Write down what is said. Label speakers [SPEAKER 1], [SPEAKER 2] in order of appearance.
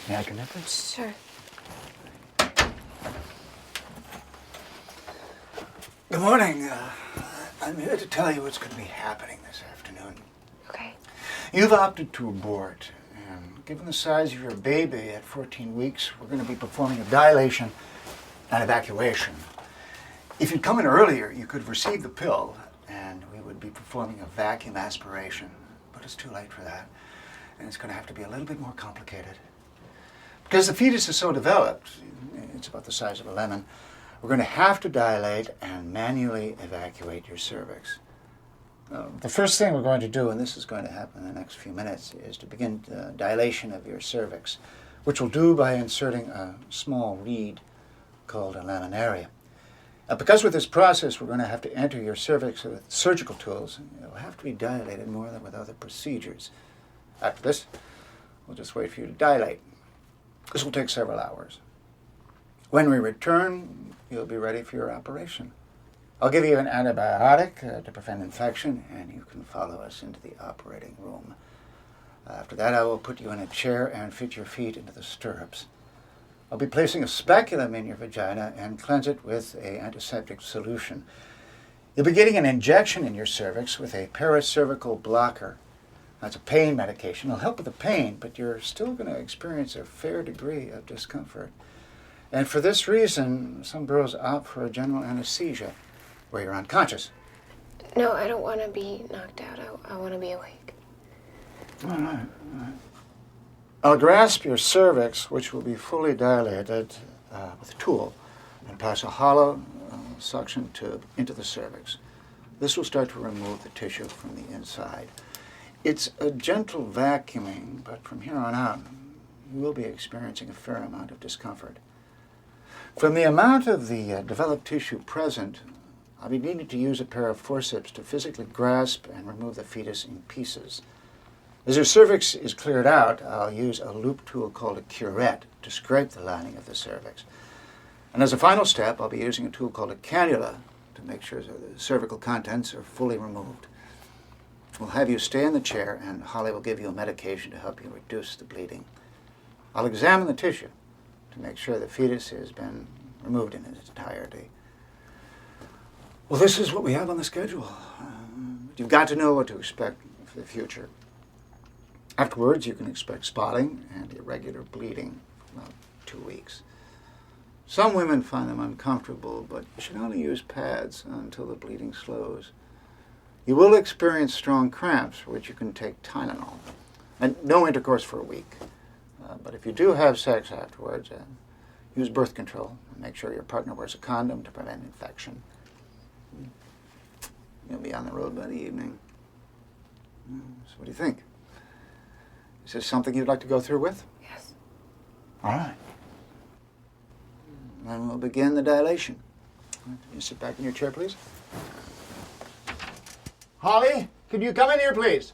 [SPEAKER 1] May I come in?
[SPEAKER 2] Sure.
[SPEAKER 1] Good morning. I'm here to tell you what's going to be happening this afternoon.
[SPEAKER 2] Okay.
[SPEAKER 1] You've opted to abort, and given the size of your baby at 14 weeks, we're going to be performing a dilation and evacuation. If you'd come in earlier, you could have received the pill, and we would be performing a vacuum aspiration. But it's too late for that, and it's going to have to be a little bit more complicated. Because the fetus is so developed, it's about the size of a lemon, we're going to have to dilate and manually evacuate your cervix. The first thing we're going to do, and this is going to happen in the next few minutes, is to begin dilation of your cervix, which we'll do by inserting a small reed called a laminaria. Because with this process we're going to have to enter your cervix with surgical tools, it'll have to be dilated more than with other procedures. After this, we'll just wait for you to dilate. This will take several hours. When we return, you'll be ready for your operation. I'll give you an antibiotic to prevent infection, and you can follow us into the operating room. After that, I will put you in a chair and fit your feet into the stirrups. I'll be placing a speculum in your vagina and cleanse it with an antiseptic solution. You'll be getting an injection in your cervix with a paracervical blocker. That's a pain medication. It'll help with the pain, but you're still going to experience a fair degree of discomfort. And for this reason, some girls opt for a general anesthesia, where you're unconscious.
[SPEAKER 2] No, I don't want to be knocked out. I want to be awake.
[SPEAKER 1] All right. I'll grasp your cervix, which will be fully dilated with a tool, and pass a hollow suction tube into the cervix. This will start to remove the tissue from the inside. It's a gentle vacuuming, but from here on out, you will be experiencing a fair amount of discomfort. From the amount of the developed tissue present, I'll be needing to use a pair of forceps to physically grasp and remove the fetus in pieces. As your cervix is cleared out, I'll use a loop tool called a curette to scrape the lining of the cervix. And as a final step, I'll be using a tool called a cannula to make sure that the cervical contents are fully removed. We'll have you stay in the chair, and Holly will give you a medication to help you reduce the bleeding. I'll examine the tissue to make sure the fetus has been removed in its entirety. Well, this is what we have on the schedule. You've got to know what to expect for the future. Afterwards, you can expect spotting and irregular bleeding for about 2 weeks. Some women find them uncomfortable, but you should only use pads until the bleeding slows. You will experience strong cramps, for which you can take Tylenol. And no intercourse for a week. But if you do have sex afterwards, use birth control and make sure your partner wears a condom to prevent infection. You'll be on the road by the evening. So what do you think? Is this something you'd like to go through with?
[SPEAKER 2] Yes.
[SPEAKER 1] All right. Then we'll begin the dilation. You sit back in your chair, please. Holly, could you come in here, please?